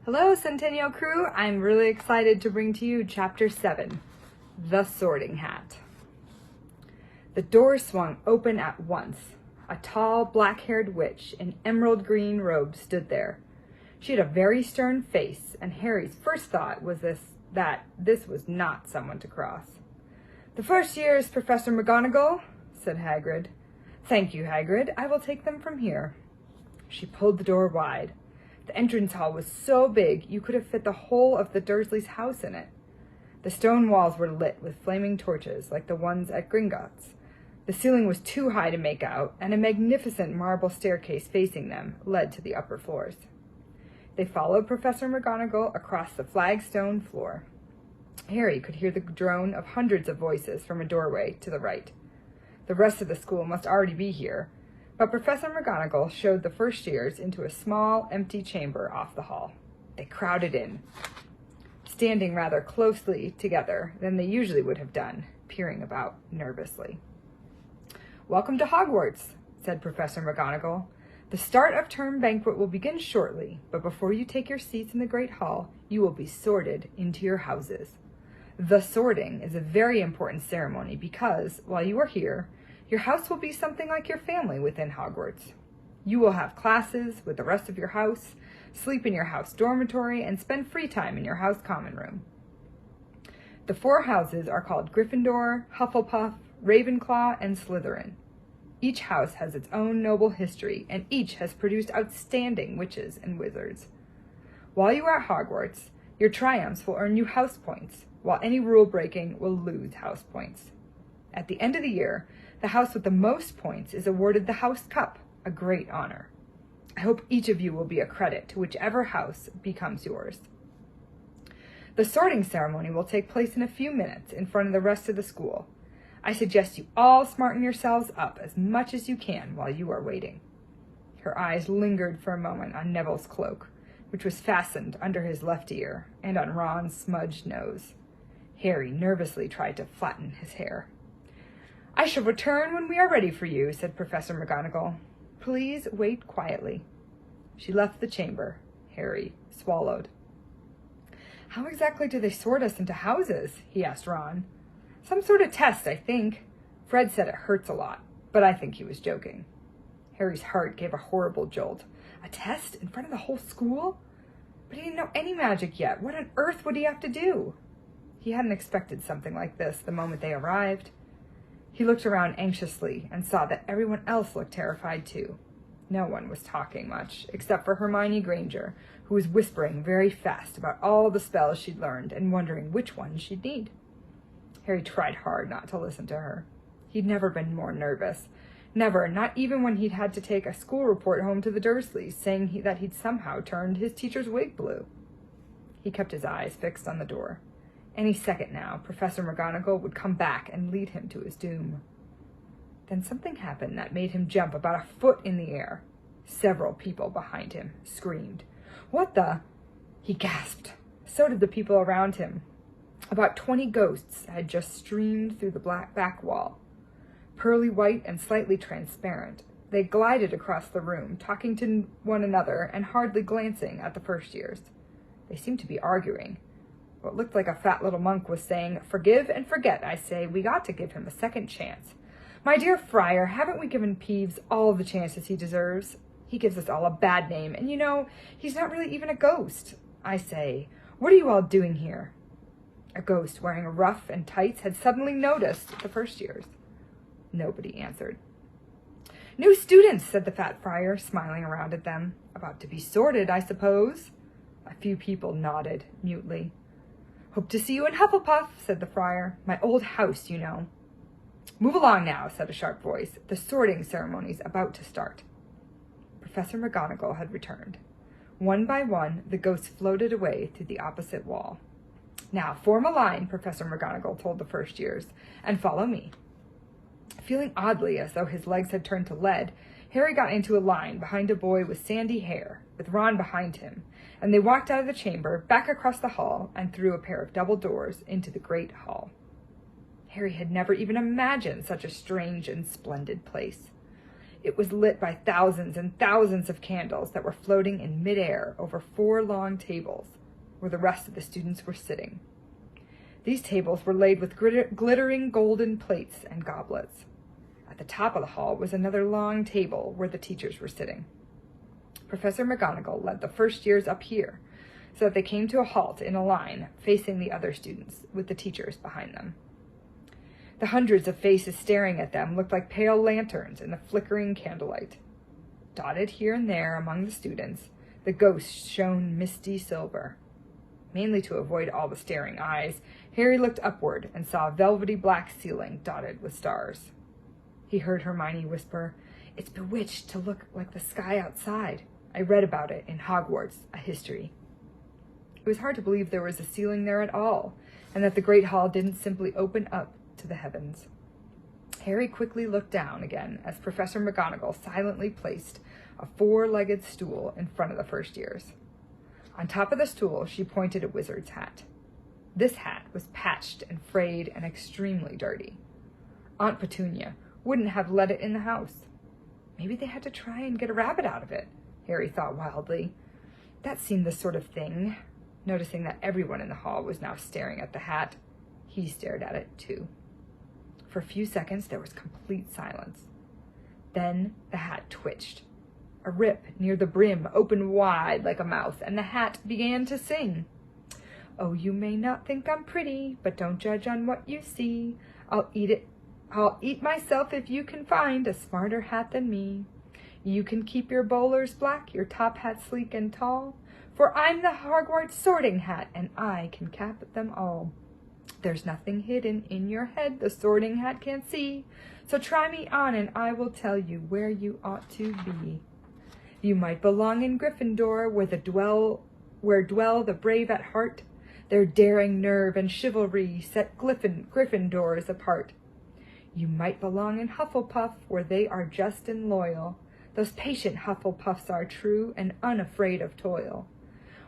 Hello, Centennial crew. I'm really excited to bring to you Chapter 7, The Sorting Hat. The door swung open at once. A tall, black-haired witch in emerald green robes stood there. She had a very stern face, and Harry's first thought was that this was not someone to cross. "The first year is Professor McGonagall," said Hagrid. "Thank you, Hagrid. I will take them from here." She pulled the door wide. The entrance hall was so big you could have fit the whole of the Dursleys' house in it. The stone walls were lit with flaming torches like the ones at Gringotts. The ceiling was too high to make out, and a magnificent marble staircase facing them led to the upper floors. They followed Professor McGonagall across the flagstone floor. Harry could hear the drone of hundreds of voices from a doorway to the right. The rest of the school must already be here, but Professor McGonagall showed the first years into a small, empty chamber off the hall. They crowded in, standing rather closely together than they usually would have done, peering about nervously. "Welcome to Hogwarts," said Professor McGonagall. "The start of term banquet will begin shortly, but before you take your seats in the Great Hall, you will be sorted into your houses. The sorting is a very important ceremony because, while you are here, your house will be something like your family within Hogwarts. You will have classes with the rest of your house, sleep in your house dormitory, and spend free time in your house common room. The 4 houses are called Gryffindor, Hufflepuff, Ravenclaw, and Slytherin. Each house has its own noble history, and each has produced outstanding witches and wizards. While you are at Hogwarts, your triumphs will earn you house points, while any rule breaking will lose house points. At the end of the year, the house with the most points is awarded the House Cup, a great honor. I hope each of you will be a credit to whichever house becomes yours. The sorting ceremony will take place in a few minutes in front of the rest of the school. I suggest you all smarten yourselves up as much as you can while you are waiting." Her eyes lingered for a moment on Neville's cloak, which was fastened under his left ear, and on Ron's smudged nose. Harry nervously tried to flatten his hair. "I shall return when we are ready for you," said Professor McGonagall. "Please wait quietly." She left the chamber. Harry swallowed. "How exactly do they sort us into houses?" he asked Ron. "Some sort of test, I think. Fred said it hurts a lot, but I think he was joking." Harry's heart gave a horrible jolt. A test in front of the whole school? But he didn't know any magic yet. What on earth would he have to do? He hadn't expected something like this the moment they arrived. He looked around anxiously and saw that everyone else looked terrified too. No one was talking much, except for Hermione Granger, who was whispering very fast about all the spells she'd learned and wondering which ones she'd need. Harry tried hard not to listen to her. He'd never been more nervous. Never, not even when he'd had to take a school report home to the Dursleys, saying that he'd somehow turned his teacher's wig blue. He kept his eyes fixed on the door. Any second now, Professor McGonagall would come back and lead him to his doom. Then something happened that made him jump about a foot in the air. Several people behind him screamed. "What the?" He gasped. So did the people around him. About 20 ghosts had just streamed through the black back wall. Pearly white and slightly transparent, they glided across the room, talking to one another and hardly glancing at the first years. They seemed to be arguing. What looked like a fat little monk was saying, "Forgive and forget, I say. We got to give him a second chance. My dear Friar, haven't we given Peeves all the chances he deserves? He gives us all a bad name, and you know, he's not really even a ghost. I say, what are you all doing here?" A ghost wearing a ruff and tights had suddenly noticed the first years. Nobody answered. "New students," said the fat friar, smiling around at them. "About to be sorted, I suppose?" A few people nodded mutely. "Hope to see you in Hufflepuff," said the friar. "My old house, you know." "Move along now," said a sharp voice. "The sorting ceremony's about to start." Professor McGonagall had returned. One by one, the ghosts floated away through the opposite wall. "Now, form a line," Professor McGonagall told the first years, "and follow me." Feeling oddly as though his legs had turned to lead, Harry got into a line behind a boy with sandy hair, with Ron behind him, and they walked out of the chamber, back across the hall, and through a pair of double doors into the great hall. Harry had never even imagined such a strange and splendid place. It was lit by thousands and thousands of candles that were floating in midair over 4 long tables where the rest of the students were sitting. These tables were laid with glittering golden plates and goblets. At the top of the hall was another long table where the teachers were sitting. Professor McGonagall led the first years up here, so that they came to a halt in a line facing the other students, with the teachers behind them. The hundreds of faces staring at them looked like pale lanterns in the flickering candlelight. Dotted here and there among the students, the ghosts shone misty silver. Mainly to avoid all the staring eyes, Harry looked upward and saw a velvety black ceiling dotted with stars. He heard Hermione whisper, "It's bewitched to look like the sky outside. I read about it in Hogwarts, a history." It was hard to believe there was a ceiling there at all, and that the great hall didn't simply open up to the heavens. Harry quickly looked down again as Professor McGonagall silently placed a 4-legged stool in front of the first years. On top of the stool, she pointed a wizard's hat. This hat was patched and frayed and extremely dirty. Aunt Petunia wouldn't have let it in the house. Maybe they had to try and get a rabbit out of it, Harry thought wildly. That seemed the sort of thing. Noticing that everyone in the hall was now staring at the hat, he stared at it too. For a few seconds, there was complete silence. Then the hat twitched. A rip near the brim opened wide like a mouth, and the hat began to sing. "Oh, you may not think I'm pretty, but don't judge on what you see. I'll eat myself if you can find a smarter hat than me. You can keep your bowlers black, your top hat sleek and tall, for I'm the Hogwarts sorting hat, and I can cap them all. There's nothing hidden in your head the sorting hat can't see, so try me on and I will tell you where you ought to be. You might belong in Gryffindor, where dwell the brave at heart. Their daring nerve and chivalry set Gryffindors apart. You might belong in Hufflepuff, where they are just and loyal. Those patient Hufflepuffs are true and unafraid of toil.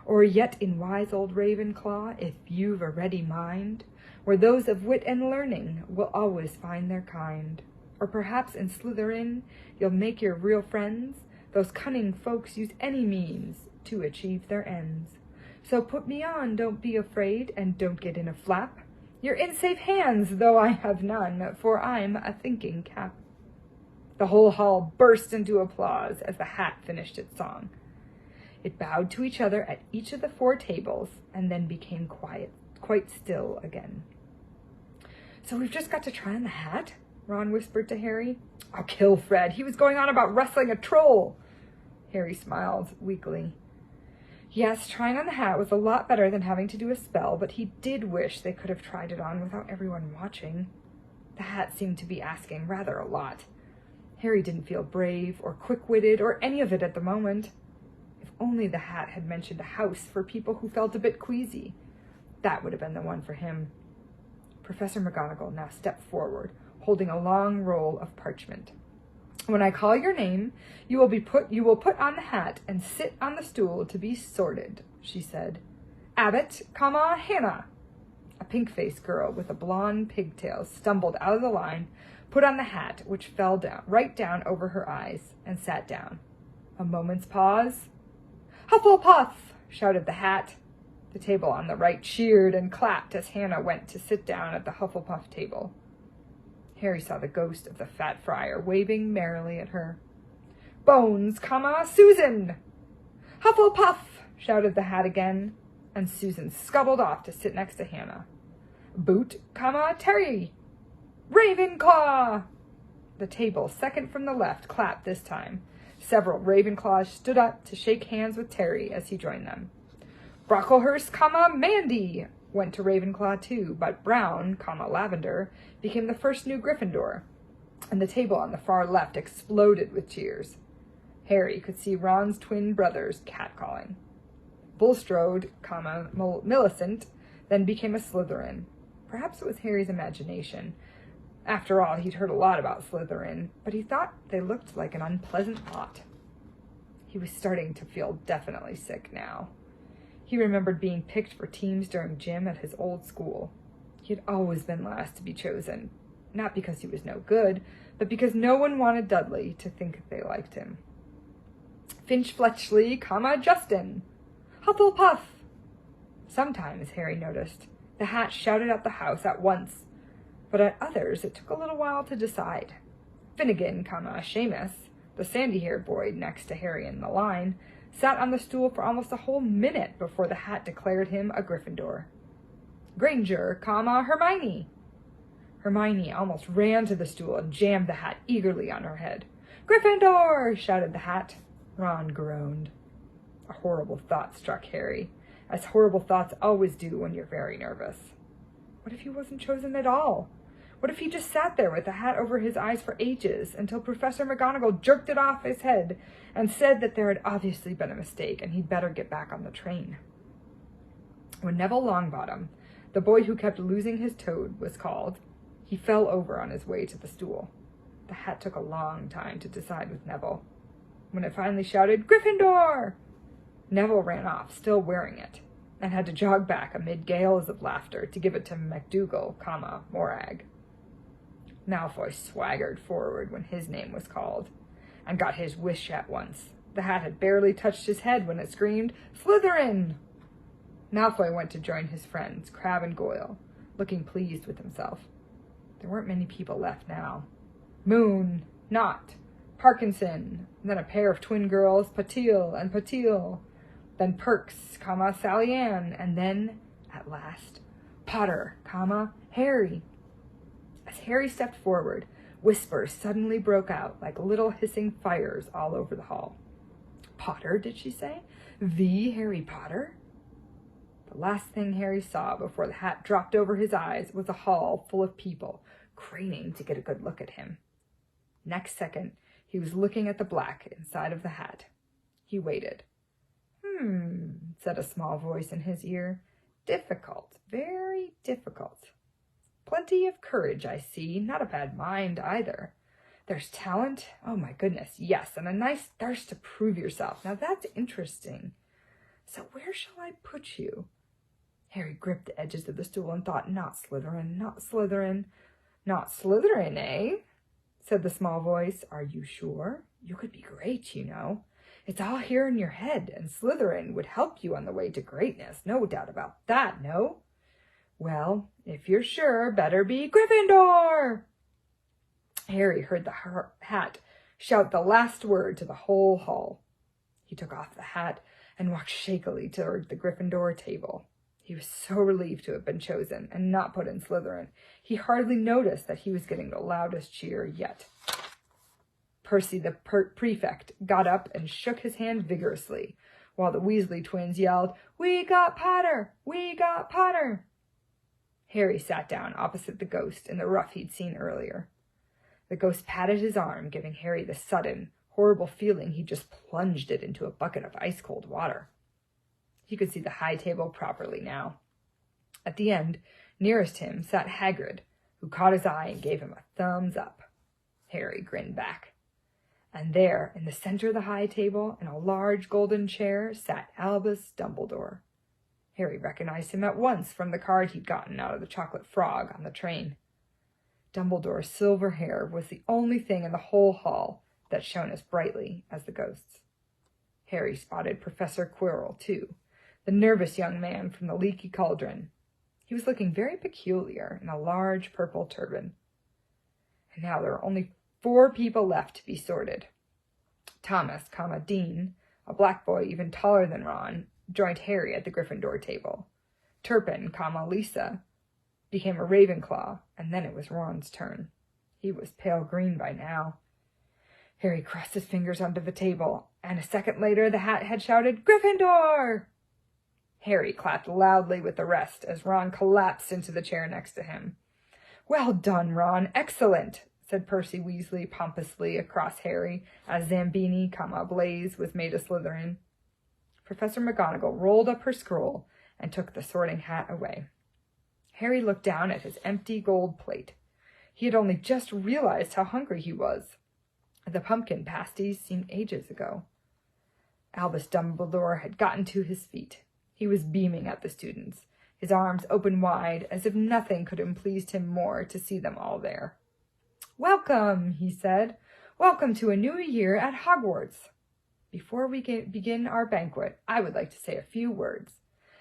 Or yet in wise old Ravenclaw, if you've a ready mind, where those of wit and learning will always find their kind. Or perhaps in Slytherin, you'll make your real friends. Those cunning folks use any means to achieve their ends. So put me on, don't be afraid, and don't get in a flap. You're in safe hands, though I have none, for I'm a thinking cap." The whole hall burst into applause as the hat finished its song. It bowed to each other at each of the 4 tables, and then became quite still again. "So we've just got to try on the hat?" Ron whispered to Harry. "I'll kill Fred. He was going on about wrestling a troll." Harry smiled weakly. Yes, trying on the hat was a lot better than having to do a spell, but he did wish they could have tried it on without everyone watching. The hat seemed to be asking rather a lot. Harry didn't feel brave or quick-witted or any of it at the moment. If only the hat had mentioned a house for people who felt a bit queasy. That would have been the one for him. Professor McGonagall now stepped forward, holding a long roll of parchment. "When I call your name, you will put on the hat and sit on the stool to be sorted," she said. "Abbott, Hannah." A pink-faced girl with a blonde pigtail stumbled out of the line, put on the hat, which fell right down over her eyes, and sat down. A moment's pause. "Hufflepuff!" shouted the hat. The table on the right cheered and clapped as Hannah went to sit down at the Hufflepuff table. Harry saw the ghost of the fat friar waving merrily at her. "Bones, Susan!" "Hufflepuff!" shouted the hat again, and Susan scuttled off to sit next to Hannah. "Boot, Terry!" "Ravenclaw!" The table, second from the left, clapped this time. Several Ravenclaws stood up to shake hands with Terry as he joined them. "Brocklehurst, Mandy!" went to Ravenclaw too, but Brown, Lavender, became the first new Gryffindor, and the table on the far left exploded with cheers. Harry could see Ron's twin brothers catcalling. Bulstrode, Millicent, then became a Slytherin. Perhaps it was Harry's imagination. After all, he'd heard a lot about Slytherin, but he thought they looked like an unpleasant lot. He was starting to feel definitely sick now. He remembered being picked for teams during gym at his old school. He had always been last to be chosen, not because he was no good, but because no one wanted Dudley to think they liked him. Finch Fletchley, Justin. Hufflepuff. Sometimes, Harry noticed, the hat shouted at the house at once, but at others it took a little while to decide. Finnegan, Seamus, the sandy-haired boy next to Harry in the line, sat on the stool for almost a whole minute before the hat declared him a Gryffindor. Granger, Hermione. Hermione almost ran to the stool and jammed the hat eagerly on her head. Gryffindor! Shouted the hat. Ron groaned. A horrible thought struck Harry, as horrible thoughts always do when you're very nervous. What if he wasn't chosen at all? What if he just sat there with the hat over his eyes for ages until Professor McGonagall jerked it off his head and said that there had obviously been a mistake and he'd better get back on the train? When Neville Longbottom, the boy who kept losing his toad, was called, he fell over on his way to the stool. The hat took a long time to decide with Neville. When it finally shouted, Gryffindor! Neville ran off, still wearing it, and had to jog back amid gales of laughter to give it to MacDougal, Morag. Malfoy swaggered forward when his name was called, and got his wish at once. The hat had barely touched his head when it screamed, Slytherin! Malfoy went to join his friends, Crabbe and Goyle, looking pleased with himself. There weren't many people left now. Moon, Knott, Parkinson, then a pair of twin girls, Patil and Patil, then Perks, Sally Ann, and then, at last, Potter, Harry. As Harry stepped forward, whispers suddenly broke out like little hissing fires all over the hall. Potter, did she say? The Harry Potter? The last thing Harry saw before the hat dropped over his eyes was a hall full of people, craning to get a good look at him. Next second, he was looking at the black inside of the hat. He waited. Said a small voice in his ear. Difficult, very difficult. Plenty of courage, I see. Not a bad mind, either. There's talent. Oh, my goodness, yes, and a nice thirst to prove yourself. Now, that's interesting. So where shall I put you? Harry gripped the edges of the stool and thought, not Slytherin, not Slytherin. Not Slytherin, eh? Said the small voice. Are you sure? You could be great, you know. It's all here in your head, and Slytherin would help you on the way to greatness. No doubt about that, no? Well, if you're sure, better be Gryffindor! Harry heard the hat shout the last word to the whole hall. He took off the hat and walked shakily toward the Gryffindor table. He was so relieved to have been chosen and not put in Slytherin. He hardly noticed that he was getting the loudest cheer yet. Percy, the prefect, got up and shook his hand vigorously, while the Weasley twins yelled, We got Potter! We got Potter! Harry sat down opposite the ghost in the rough he'd seen earlier. The ghost patted his arm, giving Harry the sudden, horrible feeling he just plunged it into a bucket of ice-cold water. He could see the high table properly now. At the end, nearest him, sat Hagrid, who caught his eye and gave him a thumbs up. Harry grinned back. And there, in the center of the high table, in a large golden chair, sat Albus Dumbledore. Harry recognized him at once from the card he'd gotten out of the chocolate frog on the train. Dumbledore's silver hair was the only thing in the whole hall that shone as brightly as the ghost's. Harry spotted Professor Quirrell, too, the nervous young man from the Leaky Cauldron. He was looking very peculiar in a large purple turban. And now there were only 4 people left to be sorted. Thomas, Dean, a black boy even taller than Ron, joined Harry at the Gryffindor table. Turpin, Lisa, became a Ravenclaw, and then it was Ron's turn. He was pale green by now. Harry crossed his fingers onto the table, and a second later the hat had shouted, Gryffindor! Harry clapped loudly with the rest as Ron collapsed into the chair next to him. Well done, Ron. Excellent, said Percy Weasley pompously across Harry as Zambini, Blaise was made a Slytherin. Professor McGonagall rolled up her scroll and took the sorting hat away. Harry looked down at his empty gold plate. He had only just realized how hungry he was. The pumpkin pasties seemed ages ago. Albus Dumbledore had gotten to his feet. He was beaming at the students, his arms open wide, as if nothing could have pleased him more to see them all there. "Welcome," he said. "Welcome to a new year at Hogwarts. Before we begin our banquet, I would like to say a few words.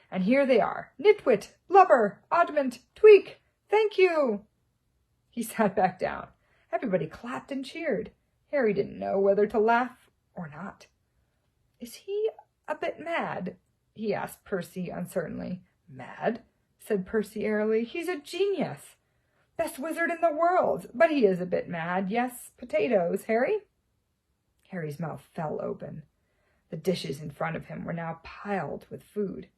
And here they are. Nitwit, Blubber, Oddment, Tweak, thank you." He sat back down. Everybody clapped and cheered. Harry didn't know whether to laugh or not. "Is he a bit mad?" he asked Percy uncertainly. "Mad?" said Percy airily. "He's a genius. Best wizard in the world. But he is a bit mad. Yes, potatoes, Harry?" Harry's mouth fell open. The dishes in front of him were now piled with food.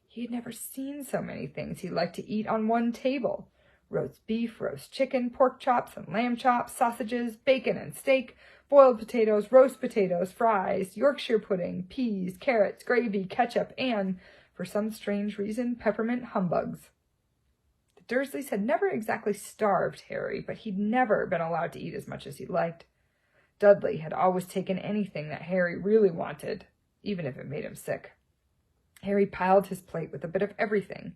He had never seen so many things he liked to eat on one table. Roast beef, roast chicken, pork chops and lamb chops, sausages, bacon and steak, boiled potatoes, roast potatoes, fries, Yorkshire pudding, peas, carrots, gravy, ketchup, and, for some strange reason, peppermint humbugs. The Dursleys had never exactly starved Harry, but he'd never been allowed to eat as much as he liked. Dudley had always taken anything that Harry really wanted, even if it made him sick. Harry piled his plate with a bit of everything,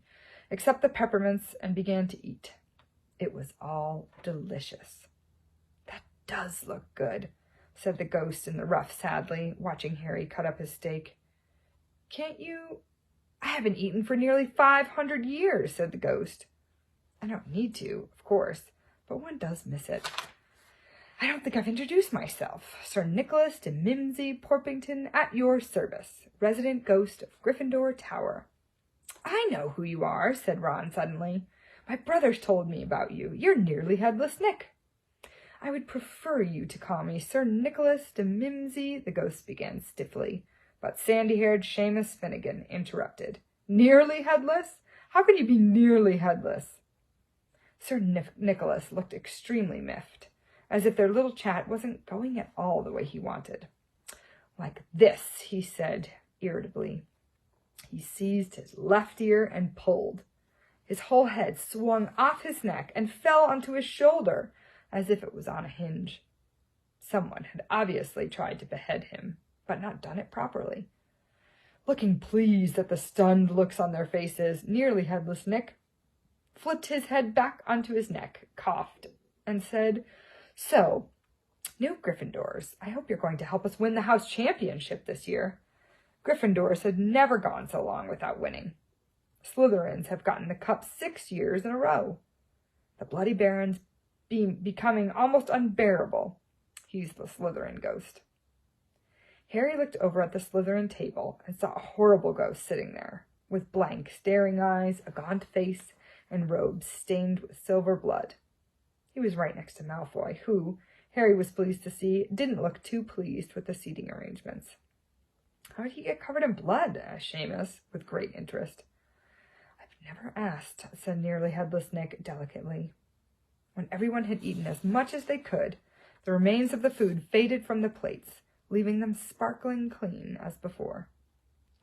except the peppermints, and began to eat. It was all delicious. "That does look good," said the ghost in the ruff sadly, watching Harry cut up his steak. "Can't you—" "I haven't eaten for nearly 500 years, said the ghost. "I don't need to, of course, but one does miss it. I don't think I've introduced myself. Sir Nicholas de Mimsy Porpington, at your service, resident ghost of Gryffindor Tower." "I know who you are," said Ron suddenly. "My brothers told me about you. You're Nearly Headless Nick." "I would prefer you to call me Sir Nicholas de Mimsy," the ghost began stiffly, but sandy-haired Seamus Finnegan interrupted. "Nearly headless? How can you be nearly headless?" Sir Nicholas looked extremely miffed, as if their little chat wasn't going at all the way he wanted. "Like this," he said irritably. He seized his left ear and pulled. His whole head swung off his neck and fell onto his shoulder, as if it was on a hinge. Someone had obviously tried to behead him, but not done it properly. Looking pleased at the stunned looks on their faces, Nearly Headless Nick flipped his head back onto his neck, coughed, and said, "So, new Gryffindors, I hope you're going to help us win the house championship this year. Gryffindors had never gone so long without winning. Slytherins have gotten the cup 6 years in a row. The Bloody Baron's becoming almost unbearable." He's the Slytherin ghost. Harry looked over at the Slytherin table and saw a horrible ghost sitting there, with blank, staring eyes, a gaunt face, and robes stained with silver blood. He was right next to Malfoy, who, Harry was pleased to see, didn't look too pleased with the seating arrangements. "How did he get covered in blood?" asked Seamus, with great interest. "I've never asked," said Nearly Headless Nick delicately. When everyone had eaten as much as they could, the remains of the food faded from the plates, leaving them sparkling clean as before.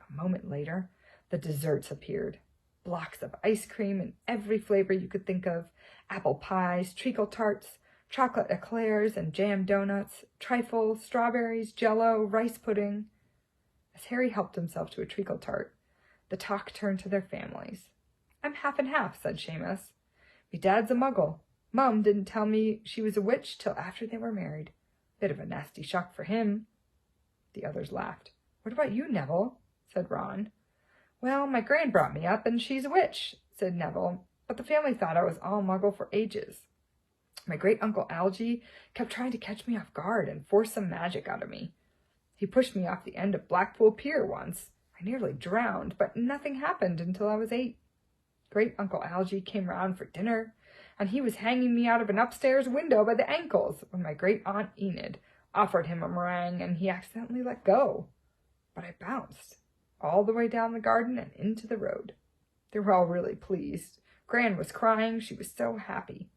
A moment later, the desserts appeared. Blocks of ice cream in every flavor you could think of, apple pies, treacle tarts, chocolate eclairs and jam donuts, trifles, strawberries, jello, rice pudding. As Harry helped himself to a treacle tart, the talk turned to their families. "I'm half and half," said Seamus. "Me dad's a muggle. Mum didn't tell me she was a witch till after they were married. Bit of a nasty shock for him." The others laughed. "What about you, Neville?" said Ron. "Well, my gran brought me up, and she's a witch," said Neville, "but the family thought I was all muggle for ages. My great-uncle Algy kept trying to catch me off guard and force some magic out of me. He pushed me off the end of Blackpool Pier once. I nearly drowned, but nothing happened until I was 8. Great-uncle Algy came round for dinner, and he was hanging me out of an upstairs window by the ankles when my great-aunt Enid offered him a meringue, and he accidentally let go. But I bounced all the way down the garden and into the road. They were all really pleased. Gran was crying. She was so happy.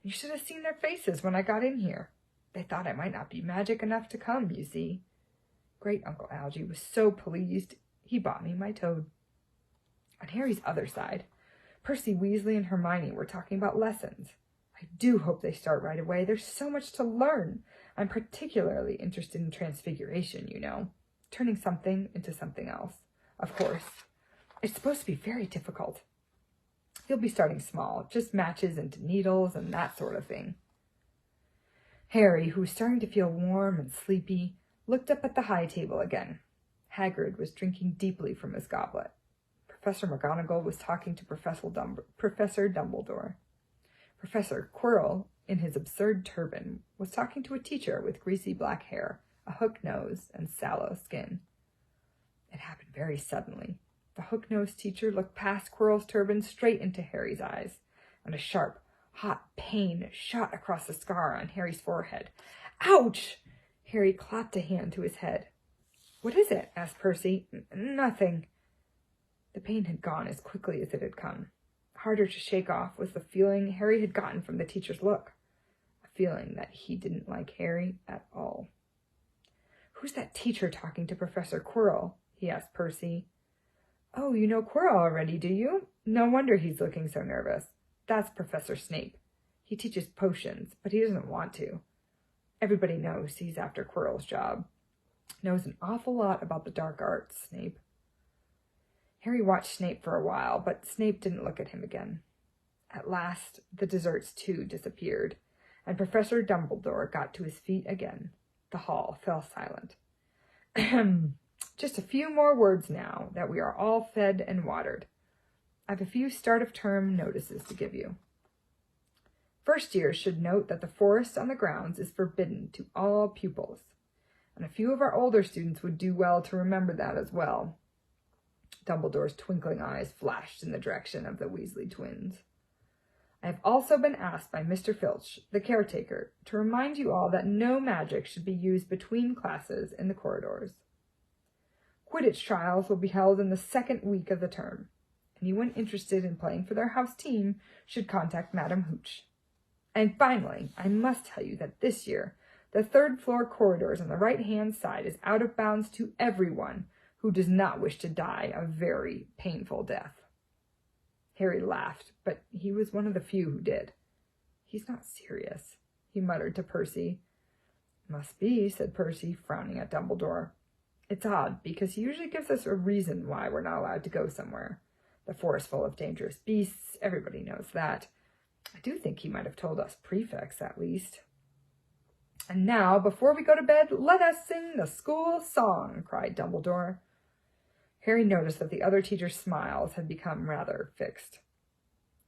You should have seen their faces when I got in here. They thought I might not be magic enough to come, you see. Great-uncle Algy was so pleased, he bought me my toad." On Harry's other side, Percy Weasley and Hermione were talking about lessons. "I do hope they start right away. There's so much to learn. I'm particularly interested in transfiguration, you know, turning something into something else. Of course, it's supposed to be very difficult. You'll be starting small, just matches into needles and that sort of thing." Harry, who was starting to feel warm and sleepy, looked up at the high table again. Hagrid was drinking deeply from his goblet. Professor McGonagall was talking to Professor Dumbledore. Professor Quirrell, in his absurd turban, was talking to a teacher with greasy black hair, a hook nose, and sallow skin. It happened very suddenly. The hook-nosed teacher looked past Quirrell's turban straight into Harry's eyes, and a sharp, hot pain shot across the scar on Harry's forehead. Ouch! Harry clapped a hand to his head. What is it? Asked Percy. Nothing. The pain had gone as quickly as it had come. Harder to shake off was the feeling Harry had gotten from the teacher's look, a feeling that he didn't like Harry at all. Who's that teacher talking to Professor Quirrell? He asked Percy. Oh, you know Quirrell already, do you? No wonder he's looking so nervous. That's Professor Snape. He teaches potions, but he doesn't want to. Everybody knows he's after Quirrell's job. Knows an awful lot about the dark arts, Snape. Harry watched Snape for a while, but Snape didn't look at him again. At last, the desserts too disappeared, and Professor Dumbledore got to his feet again. The hall fell silent. Just a few more words now that we are all fed and watered. I have a few start-of-term notices to give you. First years should note that the forest on the grounds is forbidden to all pupils, and a few of our older students would do well to remember that as well. Dumbledore's twinkling eyes flashed in the direction of the Weasley twins. I have also been asked by Mr. Filch, the caretaker, to remind you all that no magic should be used between classes in the corridors. Quidditch trials will be held in the second week of the term. Anyone interested in playing for their house team should contact Madam Hooch. And finally, I must tell you that this year, the third-floor corridors on the right-hand side is out of bounds to everyone who does not wish to die a very painful death. Harry laughed, but he was one of the few who did. He's not serious, he muttered to Percy. Must be, said Percy, frowning at Dumbledore. It's odd, because he usually gives us a reason why we're not allowed to go somewhere. The forest full of dangerous beasts, everybody knows that. I do think he might have told us prefects, at least. And now, before we go to bed, let us sing the school song, cried Dumbledore. Harry noticed that the other teachers' smiles had become rather fixed.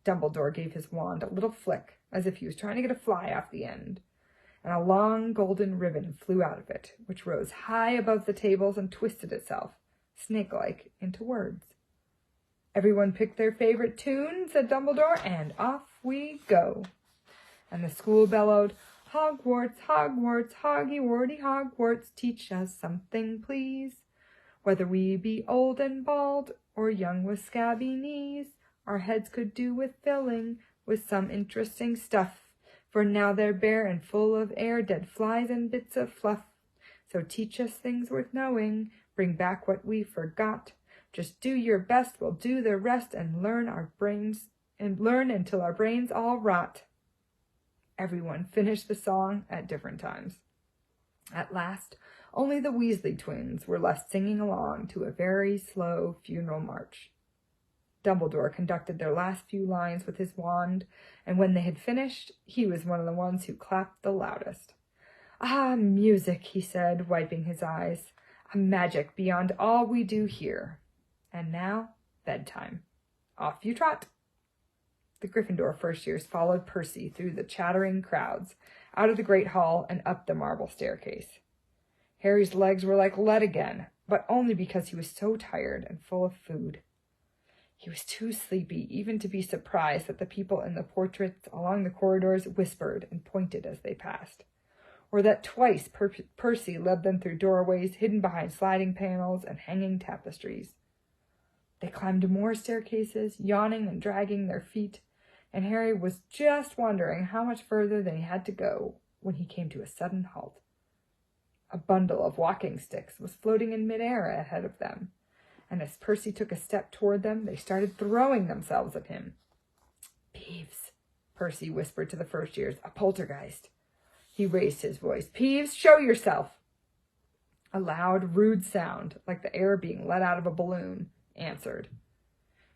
Dumbledore gave his wand a little flick, as if he was trying to get a fly off the end, and a long golden ribbon flew out of it, which rose high above the tables and twisted itself, snake-like, into words. Everyone picked their favorite tune, said Dumbledore, and off we go. And the school bellowed, Hogwarts, Hogwarts, Hoggy-Wordy Hogwarts, teach us something, please. Whether we be old and bald, or young with scabby knees, our heads could do with filling with some interesting stuff. For now they're bare and full of air, dead flies and bits of fluff. So teach us things worth knowing, bring back what we forgot. Just do your best, we'll do the rest, and learn until our brains all rot. Everyone finished the song at different times. At last, only the Weasley twins were left singing along to a very slow funeral march. Dumbledore conducted their last few lines with his wand, and when they had finished, he was one of the ones who clapped the loudest. Ah, music, he said, wiping his eyes, a magic beyond all we do here. And now, bedtime. Off you trot. The Gryffindor first years followed Percy through the chattering crowds, out of the great hall and up the marble staircase. Harry's legs were like lead again, but only because he was so tired and full of food. He was too sleepy even to be surprised that the people in the portraits along the corridors whispered and pointed as they passed, or that twice Percy led them through doorways hidden behind sliding panels and hanging tapestries. They climbed more staircases, yawning and dragging their feet, and Harry was just wondering how much further they had to go when he came to a sudden halt. A bundle of walking sticks was floating in midair ahead of them, and as Percy took a step toward them, they started throwing themselves at him. Peeves, Percy whispered to the first years, a poltergeist. He raised his voice. Peeves, show yourself! A loud, rude sound, like the air being let out of a balloon, answered.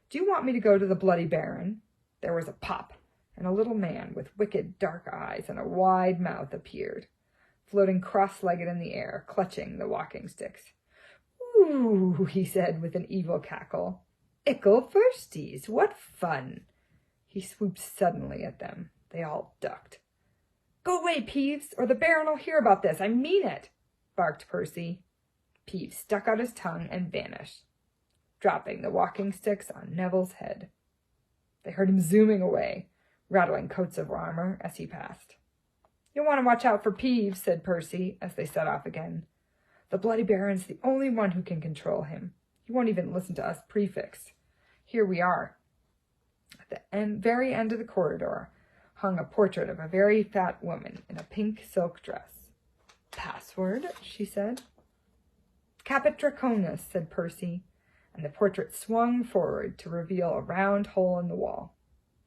Do you want me to go to the Bloody Baron? There was a pop, and a little man with wicked dark eyes and a wide mouth appeared, floating cross-legged in the air, clutching the walking sticks. "Ooh," he said with an evil cackle. "Ickle firsties, what fun!" He swooped suddenly at them. They all ducked. "Go away, Peeves, or the Baron'll hear about this. I mean it," barked Percy. Peeves stuck out his tongue and vanished, dropping the walking sticks on Neville's head. They heard him zooming away, rattling coats of armor as he passed. "You'll want to watch out for Peeves," said Percy, as they set off again. "The Bloody Baron's the only one who can control him. He won't even listen to us prefects. Here we are." At the very end of the corridor hung a portrait of a very fat woman in a pink silk dress. "Password?" she said. "Caput Draconis," said Percy, and the portrait swung forward to reveal a round hole in the wall.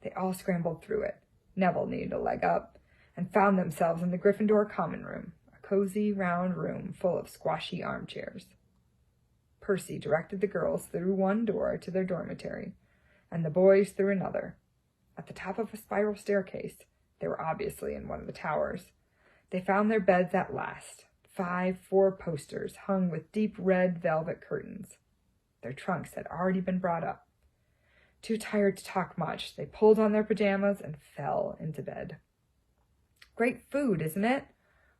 They all scrambled through it. Neville needed a leg up, and found themselves in the Gryffindor common room, a cozy, round room full of squashy armchairs. Percy directed the girls through one door to their dormitory, and the boys through another. At the top of a spiral staircase, they were obviously in one of the towers, they found their beds at last, 5 four-posters hung with deep red velvet curtains. Their trunks had already been brought up. Too tired to talk much, they pulled on their pajamas and fell into bed. "Great food, isn't it?"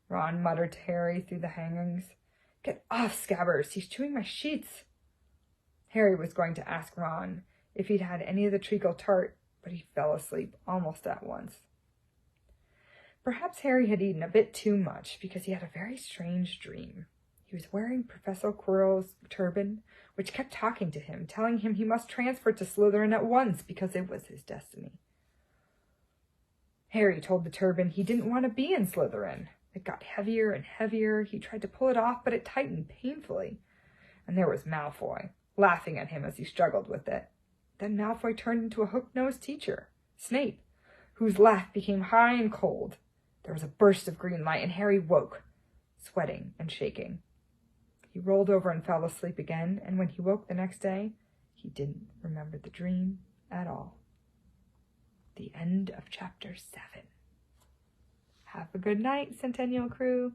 Ron muttered to Harry through the hangings. "Get off, Scabbers! He's chewing my sheets!" Harry was going to ask Ron if he'd had any of the treacle tart, but he fell asleep almost at once. Perhaps Harry had eaten a bit too much, because he had a very strange dream. He was wearing Professor Quirrell's turban, which kept talking to him, telling him he must transfer to Slytherin at once because it was his destiny. Harry told the turban he didn't want to be in Slytherin. It got heavier and heavier. He tried to pull it off, but it tightened painfully. And there was Malfoy, laughing at him as he struggled with it. Then Malfoy turned into a hook-nosed teacher, Snape, whose laugh became high and cold. There was a burst of green light, and Harry woke, sweating and shaking. He rolled over and fell asleep again, and when he woke the next day, he didn't remember the dream at all. The end of chapter 7. Have a good night, Centennial Crew.